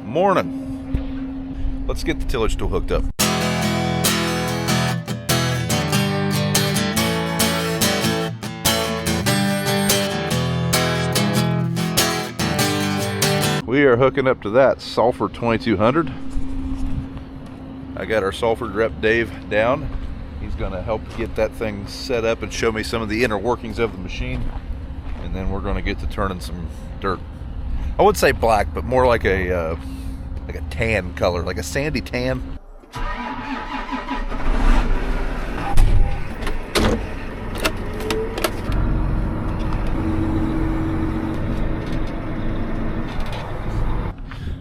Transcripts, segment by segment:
Morning. Let's get the tillage tool hooked up. We are hooking up to that Salford 2200. I got our Salford rep Dave down. He's going to help get that thing set up and show me some of the inner workings of the machine. And then we're going to get to turning some dirt. I would say black, but more like a tan color, like a sandy tan.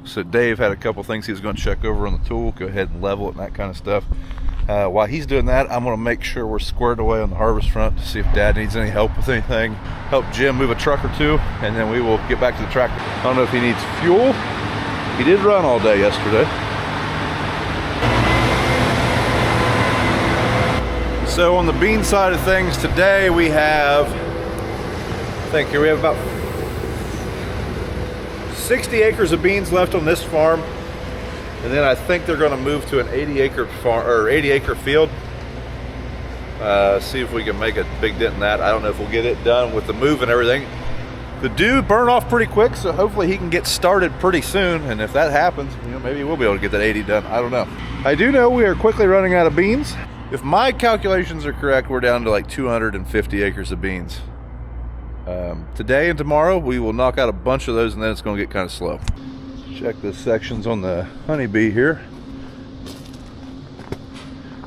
So Dave had a couple things he was going to check over on the tool, go ahead and level it and that kind of stuff. While he's doing that, I'm going to make sure we're squared away on the harvest front to see if Dad needs any help with anything. Help Jim move a truck or two, and then we will get back to the tractor. I don't know if he needs fuel. He did run all day yesterday. So on the bean side of things today, we have, I think here we have about 60 acres of beans left on this farm, and then I think they're going to move to an 80-acre farm or 80-acre field. See if we can make a big dent in that. I don't know if we'll get it done with the move and everything. The dew burned off pretty quick, so hopefully he can get started pretty soon. And if that happens, you know, maybe we'll be able to get that 80 done. I don't know. I do know we are quickly running out of beans. If my calculations are correct, we're down to like 250 acres of beans. Today and tomorrow we will knock out a bunch of those, and then it's going to get kind of slow. Check the sections on the honeybee here.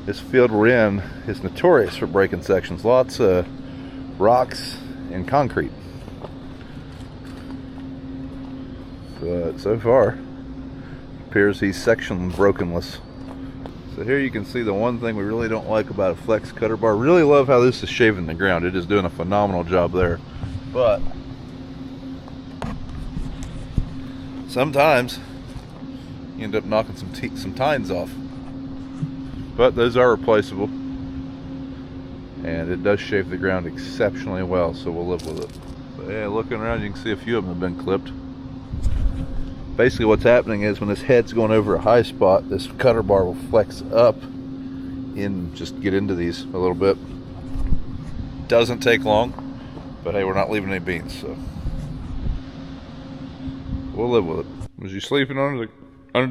This field we're in is notorious for breaking sections. Lots of rocks and concrete. But so far it appears he's section brokenless. So here you can see the one thing we really don't like about a flex cutter bar. Really love how this is shaving the ground. It is doing a phenomenal job there. But sometimes you end up knocking some tines off. But those are replaceable. And it does shave the ground exceptionally well, so we'll live with it. But yeah, looking around, you can see a few of them have been clipped. Basically what's happening is when this head's going over a high spot, this cutter bar will flex up and just get into these a little bit. Doesn't take long. But hey, we're not leaving any beans, so we'll live with it. Was you sleeping under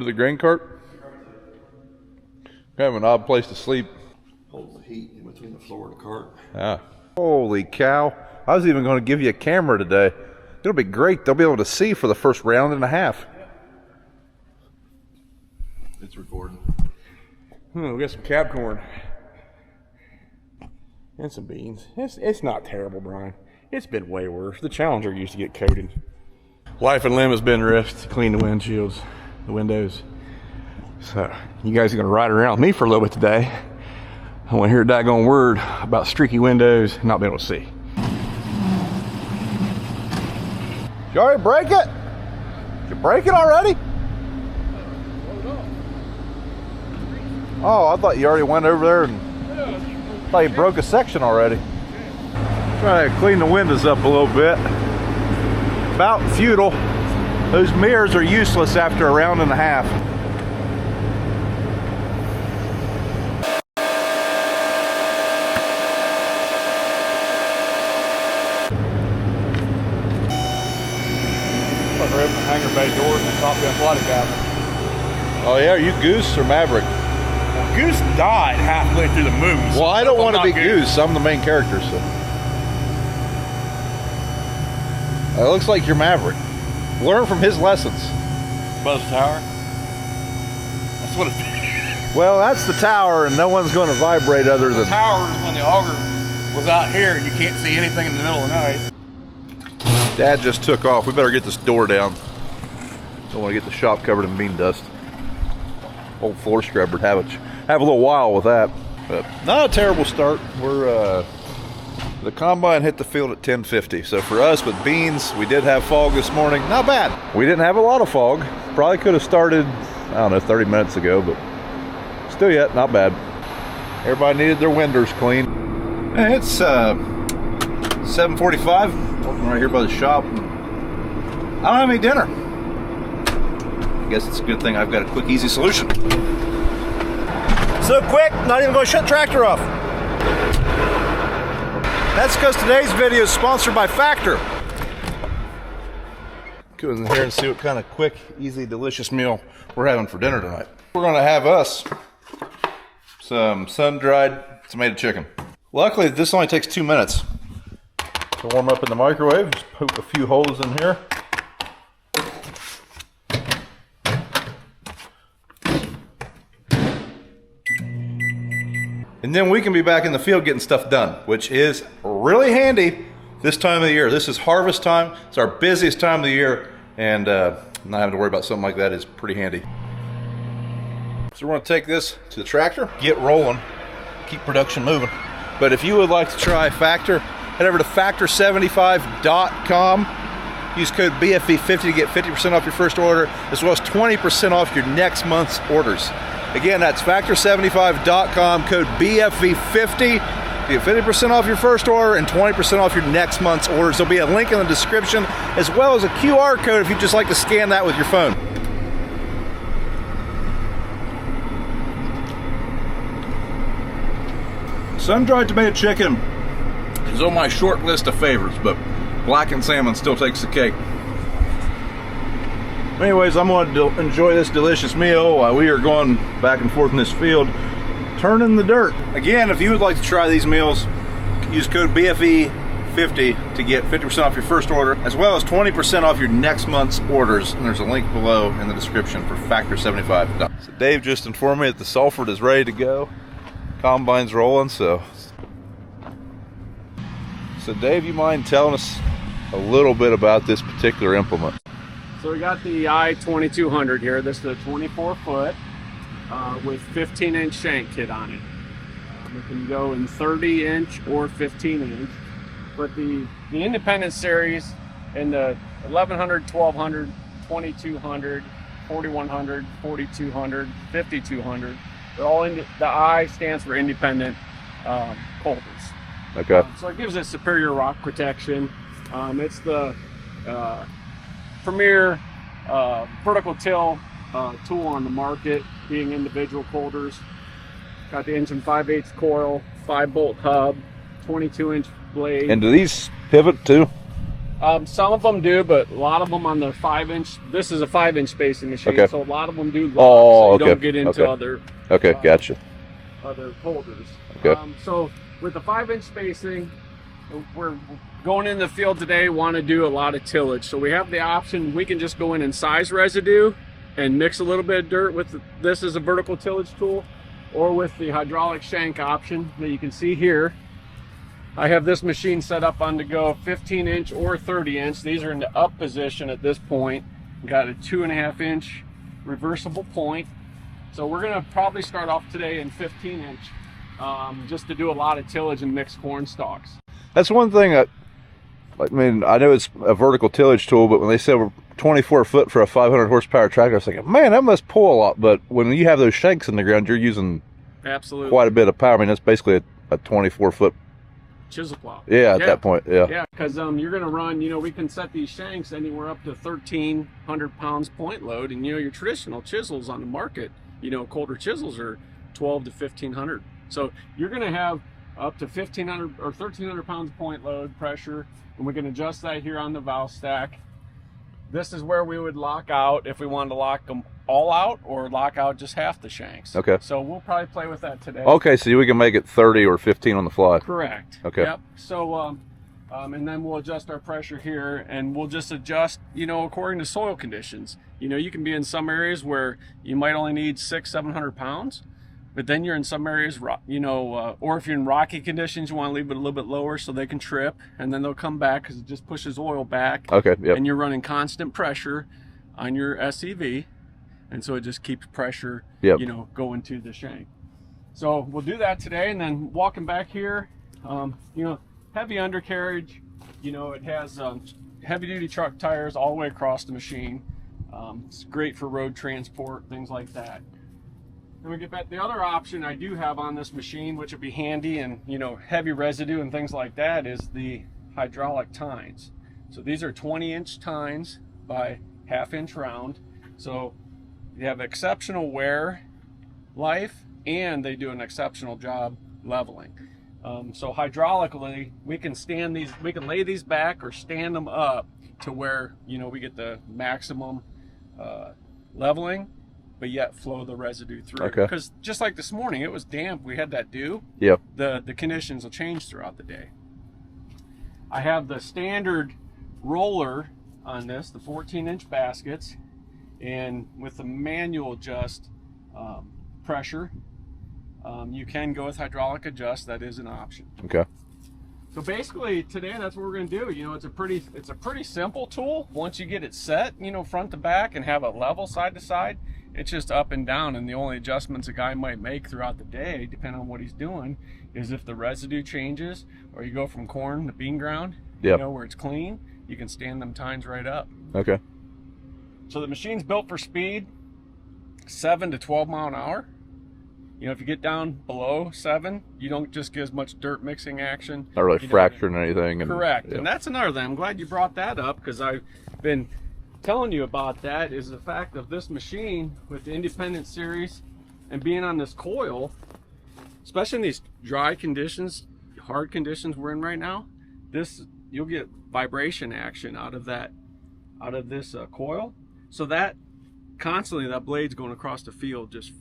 the grain cart? Kind of an odd place to sleep. Holds the heat in between the floor and the cart. Ah, holy cow! I was even going to give you a camera today. It'll be great. They'll be able to see for the first round and a half. It's recording. We got some cab corn and some beans. It's not terrible, Brian. It's been way worse. The Challenger used to get coated. Life and limb has been risked to clean the windshields, the windows. So you guys are going to ride around with me for a little bit today. I want to hear a daggone word about streaky windows and not being able to see. Did you already break it? Did you break it already? Oh, I thought you already went over there and thought you broke a section already. Try to clean the windows up a little bit. About futile. Those mirrors are useless after a round and a half. Putting open the hangar bay doors and the top gun sliding cabinet. Oh yeah, are you Goose or Maverick? Well, Goose died halfway through the movie. Well, I don't want to be Goose. I'm the main character, so. It looks like you're Maverick. Learn from his lessons. Buzz Tower. That's what it's. Well, that's the tower, and no one's going to vibrate other than. The tower is when the auger was out here and you can't see anything in the middle of the night. Dad just took off. We better get this door down. Don't want to get the shop covered in bean dust. Old floor scrubber would have a little while with that. But not a terrible start. We're the combine hit the field at 10:50. So for us with beans, we did have fog this morning. Not bad. We didn't have a lot of fog. Probably could have started, I don't know, 30 minutes ago, but still yet, not bad. Everybody needed their windows clean. And it's 7:45. Walking right here by the shop. I don't have any dinner. guess it's a good thing I've got a quick, easy solution. So quick, not even going to shut the tractor off. That's because today's video is sponsored by Factor. Go in here and see what kind of quick, easy, delicious meal we're having for dinner tonight. We're going to have us some sun-dried tomato chicken. Luckily, this only takes 2 minutes to warm up in the microwave. Just poke a few holes in here. And then we can be back in the field getting stuff done, which is really handy this time of the year. This is harvest time. It's our busiest time of the year, and not having to worry about something like that is pretty handy. So we're going to take this to the tractor, get rolling, keep production moving. But if you would like to try Factor, head over to factor75.com. Use code BFV50 to get 50% off your first order, as well as 20% off your next month's orders. Again, that's factor75.com, code BFV50 to get 50% off your first order and 20% off your next month's orders. There'll be a link in the description, as well as a QR code if you'd just like to scan that with your phone. Sun-dried tomato chicken is on my short list of favorites, but blackened salmon still takes the cake. Anyways, I'm going to enjoy this delicious meal while we are going back and forth in this field, turning the dirt. Again, if you would like to try these meals, use code BFE50 to get 50% off your first order, as well as 20% off your next month's orders. And there's a link below in the description for Factor75. So Dave just informed me that the Salford is ready to go. Combine's rolling, so Dave, you mind telling us a little bit about this particular implement? So we got the I-2200 here. This is a 24-foot with 15-inch shank kit on it. It can go in 30-inch or 15-inch. But the Independent Series in the 1100, 1200, 2200, 4100, 4200, 5200, they're all in. The I stands for independent holders. Okay. So it gives it superior rock protection. It's the premier vertical till tool on the market, being individual holders. Got the engine 5/8 coil, 5-bolt hub, 22-inch blade. And do these pivot too? Some of them do, but a lot of them on the 5-inch. This is a 5-inch spacing machine, okay. So a lot of them do lock, so you don't get into other. Okay, gotcha. Other holders. Okay. So with the 5-inch spacing, we're going in the field today, want to do a lot of tillage. So we have the option, we can just go in and size residue and mix a little bit of dirt with this as a vertical tillage tool, or with the hydraulic shank option that you can see here. I have this machine set up on to go 15-inch or 30-inch. These are in the up position at this point. Got a 2.5-inch reversible point. So we're gonna probably start off today in 15-inch, just to do a lot of tillage and mixed corn stalks. That's one thing I mean, I know it's a vertical tillage tool, but when they said we're 24 foot for a 500 horsepower tractor, I was thinking, man, that must pull a lot. But when you have those shanks in the ground, you're using quite a bit of power. I mean, that's basically a 24 foot chisel plow. Yeah, at that point, yeah. Yeah, because you're going to run, we can set these shanks anywhere up to 1,300 pounds point load. And, your traditional chisels on the market, colder chisels are 12 to 1,500. So you're going to have up to 1,500 or 1,300 pounds point load pressure. And we can adjust that here on the valve stack. This is where we would lock out if we wanted to lock them all out, or lock out just half the shanks. Okay. So we'll probably play with that today. Okay, so we can make it 30 or 15 on the fly. Correct. Okay. Yep. So, and then we'll adjust our pressure here, and we'll just adjust, according to soil conditions. You can be in some areas where you might only need 600-700 pounds, but then you're in some areas, or if you're in rocky conditions, you want to leave it a little bit lower so they can trip, and then they'll come back because it just pushes oil back. Okay. Yep. And you're running constant pressure on your SCV, and so it just keeps pressure, yep, going to the shank. So we'll do that today, and then walking back here, heavy undercarriage. It has heavy-duty truck tires all the way across the machine. It's great for road transport, things like that. Then we get back, the other option I do have on this machine, which would be handy and heavy residue and things like that, is the hydraulic tines. So these are 20-inch tines by 1/2 inch round. So have exceptional wear life, and they do an exceptional job leveling. So hydraulically, we can stand these, we can lay these back or stand them up to where, you know, we get the maximum leveling, but yet flow the residue through. Okay. Because just like this morning, it was damp. We had that dew. Yep. The conditions will change throughout the day. I have the standard roller on this, the 14-inch baskets, and with the manual adjust pressure. You can go with hydraulic adjust. That is an option. Okay. So basically today, that's what we're going to do. You know, it's a pretty simple tool. Once you get it set, you know, front to back and have it level side to side, it's just up and down. And the only adjustments a guy might make throughout the day, depending on what he's doing, is if the residue changes or you go from corn to bean ground, Yep. you know, where it's clean, you can stand them tines right up. Okay. So the machine's built for speed, 7 to 12 mile an hour. You know, if you get down below 7, you don't just get as much dirt mixing action. Not really You know, fracturing anything. And, correct. yeah. And that's another thing. I'm glad you brought that up, because I've been telling you about that, is the fact of this machine with the Independent Series and being on this coil, especially in these dry conditions, hard conditions we're in right now, you'll get vibration action out of this coil. So that constantly, that blade's going across the field just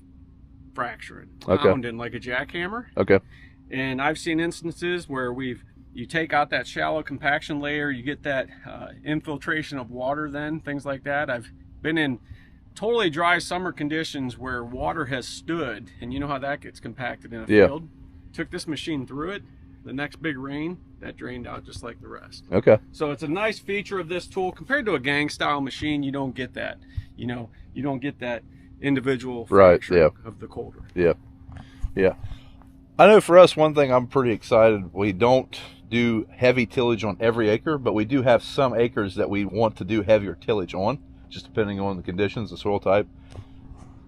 fracturing, pounding like a jackhammer. Okay. And I've seen instances where you take out that shallow compaction layer, you get that infiltration of water, then things like that. I've been in totally dry summer conditions where water has stood, and you know how that gets compacted in a field. Took this machine through it. The next big rain, that drained out just like the rest. Okay. So it's a nice feature of this tool. Compared to a gang style machine, you don't get that. You know, you don't get that individual fracture of the coulter. Yeah. Yeah. I know for us, one thing I'm pretty excited, we don't do heavy tillage on every acre, but we do have some acres that we want to do heavier tillage on, just depending on the conditions, the soil type.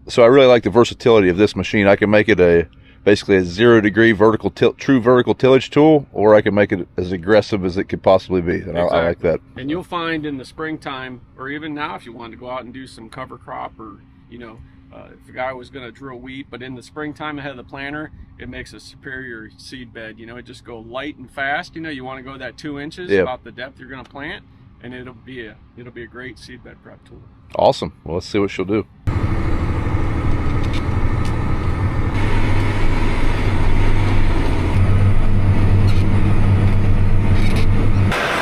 So I really like the versatility of this machine. I can make it basically a 0-degree vertical true vertical tillage tool, or I can make it as aggressive as it could possibly be. And exactly. I like that. And you'll find in the springtime, or even now, if you wanted to go out and do some cover crop, or you know, if a guy was going to drill wheat, but in the springtime ahead of the planter, it makes a superior seed bed. You know, it just go light and fast. You know, you want to go that 2 inches, about the depth you're going to plant, and it'll be a great seed bed prep tool. Awesome. Well, let's see what she'll do.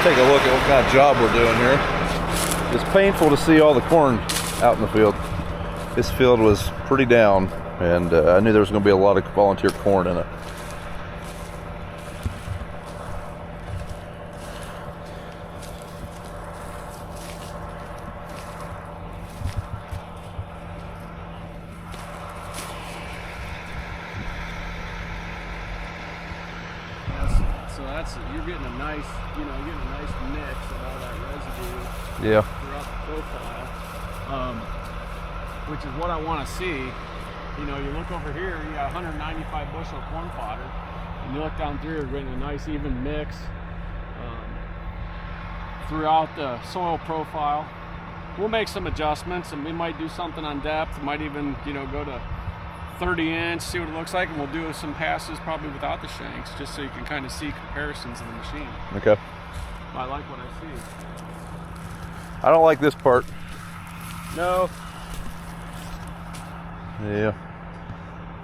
Take a look at what kind of job we're doing here. It's painful to see all the corn out in the field. This field was pretty down, and I knew there was going to be a lot of volunteer corn in it. You're getting a nice, mix of all that residue. Yeah. Throughout the profile, which is what I want to see. You know, you look over here, you got 195 bushel corn fodder, and you look down through, you're getting a nice even mix throughout the soil profile. We'll make some adjustments, and we might do something on depth. Might even, go to 30-inch, see what it looks like, and we'll do some passes probably without the shanks, just so you can kind of see comparisons of the machine. Okay. I like what I see. I don't like this part. No. Yeah.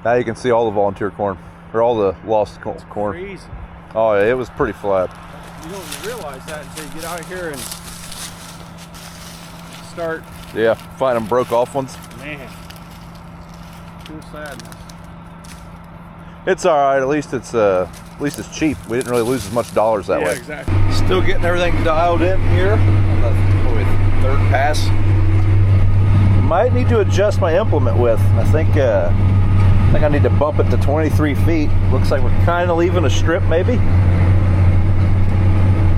Now you can see all the volunteer corn, or all the lost corn. Crazy. Oh yeah, it was pretty flat. You don't realize that until you get out here and start. Yeah, find them broke off ones. Man. True sadness. It's all right. At least it's cheap. We didn't really lose as much dollars that way. Exactly. Still getting everything dialed in here on the third pass. Might need to adjust my implement width. I think I need to bump it to 23 feet. Looks like we're kind of leaving a strip, maybe.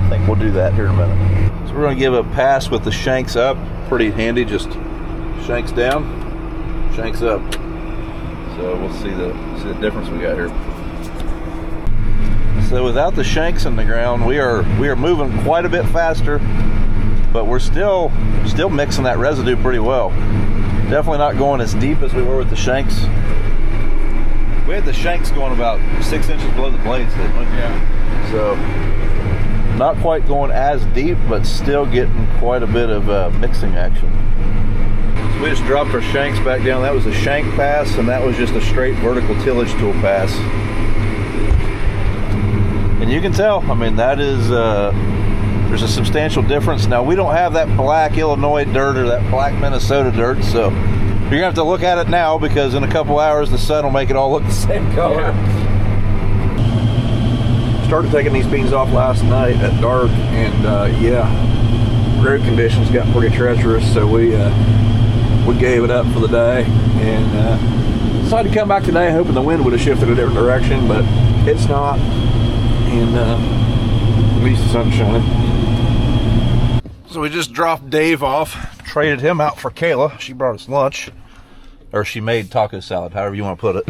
I think we'll do that here in a minute. So we're going to give a pass with the shanks up. Pretty handy. Just shanks down, shanks up. So we'll see the difference we got here. So without the shanks in the ground, we are moving quite a bit faster, but we're still mixing that residue pretty well. Definitely not going as deep as we were with the shanks. We had the shanks going about 6 inches below the blades, didn't we? Yeah. So, not quite going as deep, but still getting quite a bit of mixing action. So we just dropped our shanks back down. That was a shank pass, and that was just a straight vertical tillage tool pass. And you can tell, I mean, that is, there's a substantial difference. Now, we don't have that black Illinois dirt or that black Minnesota dirt, so you're gonna have to look at it now, because in a couple hours the sun will make it all look the same color. Yeah. Started taking these beans off last night at dark, and yeah, road conditions got pretty treacherous, so we gave it up for the day, and decided to come back today hoping the wind would have shifted a different direction, but it's not, and at least the sun's shining. So we just dropped Dave off, traded him out for Kayla. She brought us lunch, or she made taco salad, however you want to put it.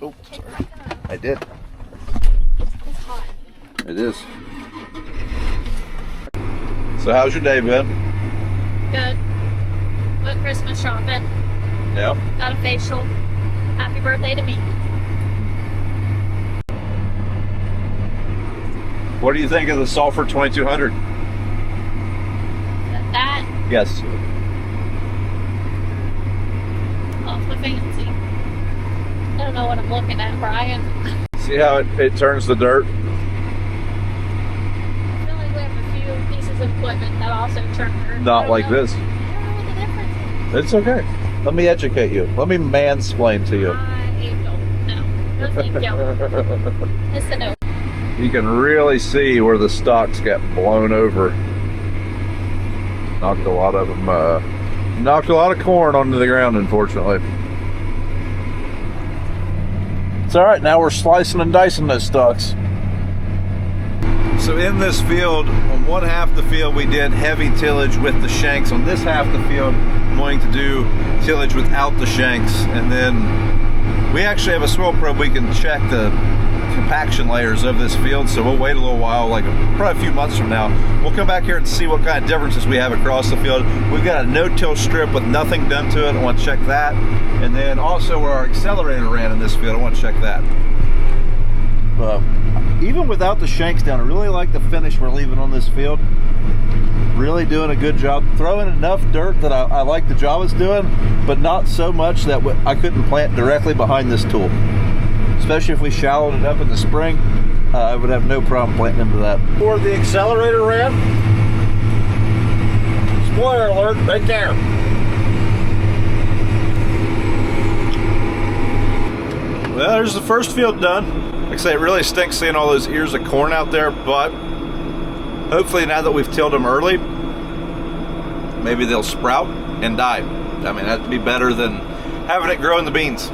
Oh, sorry. I did. It's hot. It is. So how's your day been? Good. Went Christmas shopping. Yeah. Got a facial. Happy birthday to me. What do you think of the Salford 2200? That Yes. awfully fancy. I don't know what I'm looking at, Brian. See how it turns the dirt? I feel like we have a few pieces of equipment that also turn dirt. Not like this. I don't know what the difference is. It's okay. Let me educate you. Let me mansplain to you. I don't know. No, thank you. It's a no. You can really see where the stalks got blown over. Knocked a lot of them, knocked a lot of corn onto the ground, unfortunately. It's all right, now we're slicing and dicing those stalks. So in this field, on one half of the field, we did heavy tillage with the shanks. On this half of the field, I'm going to do tillage without the shanks. And then we actually have a soil probe. We can check the compaction layers of this field, so we'll wait a little while, like probably a few months from now. We'll come back here and see what kind of differences we have across the field. We've got a no-till strip with nothing done to it. I want to check that. And then also where our accelerator ran in this field, I want to check that. Even without the shanks down, I really like the finish we're leaving on this field. Really doing a good job. Throwing enough dirt that I like the job it's doing, but not so much that I couldn't plant directly behind this tool. Especially if we shallowed it up in the spring, I would have no problem planting into that. Before the accelerator ran, spoiler alert, right there. Well, there's the first field done. Like I say, it really stinks seeing all those ears of corn out there, but hopefully now that we've tilled them early, maybe they'll sprout and die. I mean, that'd be better than having it grow in the beans.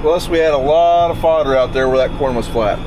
Plus, we had a lot of fodder out there where that corn was flat.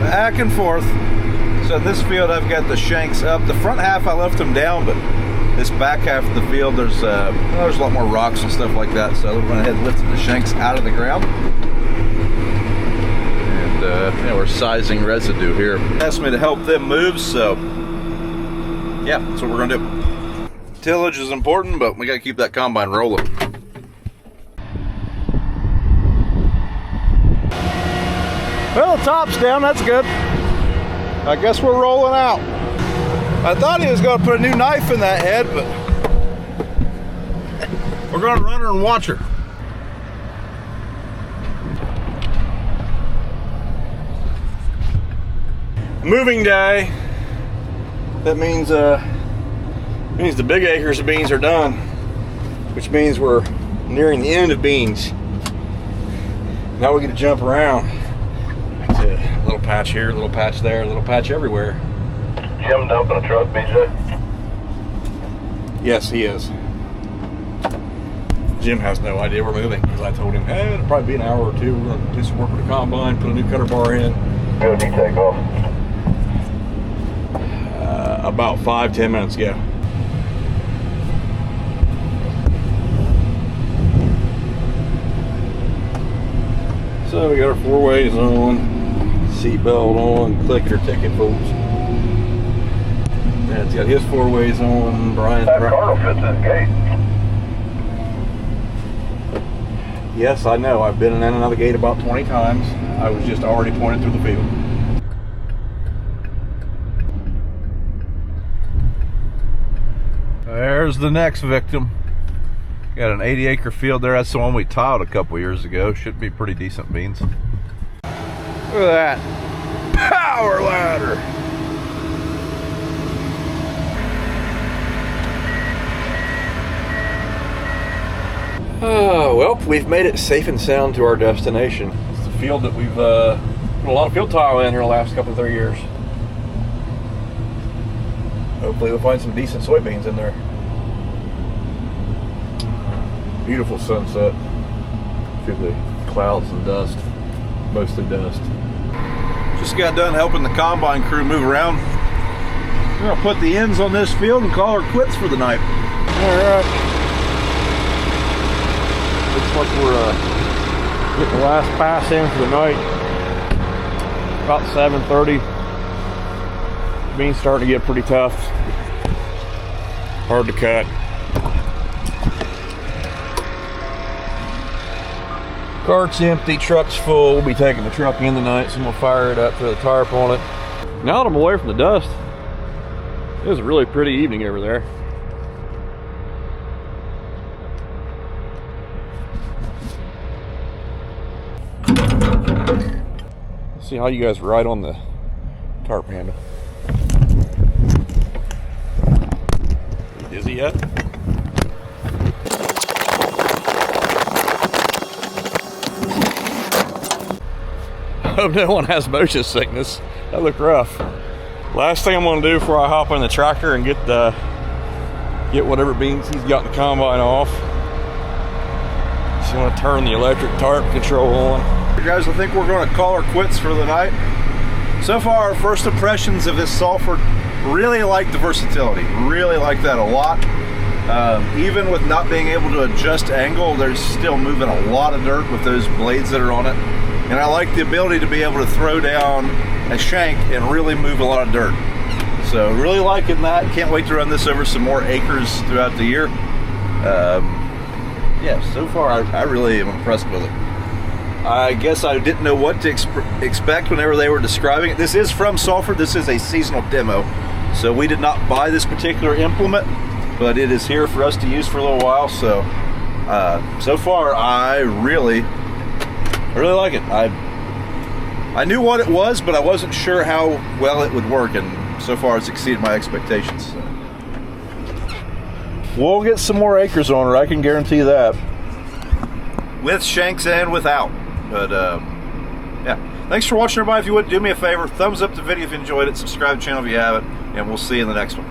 Back and forth. So in this field I've got the shanks up. The front half I left them down, but this back half of the field there's a lot more rocks and stuff like that, so I went ahead and lifted the shanks out of the ground. And yeah, we're sizing residue here. Asked me to help them move, so yeah, that's what we're gonna do. Tillage is important, but we gotta keep that combine rolling. top's down, that's good. I guess we're rolling out. I thought he was gonna put a new knife in that head, but we're gonna run her and watch her. Moving day. That means the big acres of beans are done, which means we're nearing the end of beans. Now we get to jump around. That's it. A little patch here, a little patch there, a little patch everywhere. Jim dumping a truck, BJ? Yes, he is. Jim has no idea we're moving because I told him, hey, it'll probably be an hour or two. We're going to do some work with the combine, put a new cutter bar in. When did he take off? About 5-10 minutes ago. So we got our 4-ways on, seatbelt on, clicker ticket, folks. Dad's got his 4-ways on. Brian's That car will fit this gate. Yes, I know. I've been in and out of the gate about 20 times. I was just already pointed through the field. There's the next victim. Got an 80-acre field there. That's the one we tiled a couple years ago. Should be pretty decent beans. Look at that. Power ladder. Well, we've made it safe and sound to our destination. It's the field that we've put a lot of field tile in here the last couple of 3 years. Hopefully we'll find some decent soybeans in there. Beautiful sunset through the clouds and dust, mostly dust. Just got done helping the combine crew move around. We're gonna put the ends on this field and call her quits for the night. All right. Looks like we're getting the last pass in for the night. About 7:30. Beans starting to get pretty tough. Hard to cut. Cart's empty, truck's full. We'll be taking the truck in tonight, so we'll fire it up, throw the tarp on it. Now that I'm away from the dust, it was a really pretty evening over there. Let's see how you guys ride on the tarp handle. Dizzy yet? I hope no one has motion sickness. That looked rough. Last thing I'm gonna do before I hop in the tractor and get whatever beans he's got in the combine off. Just wanna turn the electric tarp control on. Hey guys, I think we're gonna call her quits for the night. So far, our first impressions of this Salford, really like the versatility. Really like that a lot. Even with not being able to adjust angle, there's still moving a lot of dirt with those blades that are on it. And I like the ability to be able to throw down a shank and really move a lot of dirt. So really liking that. Can't wait to run this over some more acres throughout the year. Yeah, so far I really am impressed with it. I guess I didn't know what to expect whenever they were describing it. This is from Salford. This is a seasonal demo. So we did not buy this particular implement, but it is here for us to use for a little while. So so far I really like it. I knew what it was, but I wasn't sure how well it would work, and so far it's exceeded my expectations. So. We'll get some more acres on her, I can guarantee that. With shanks and without. But yeah. Thanks for watching, everybody. If you would, do me a favor, thumbs up the video if you enjoyed it, subscribe to the channel if you haven't, and we'll see you in the next one.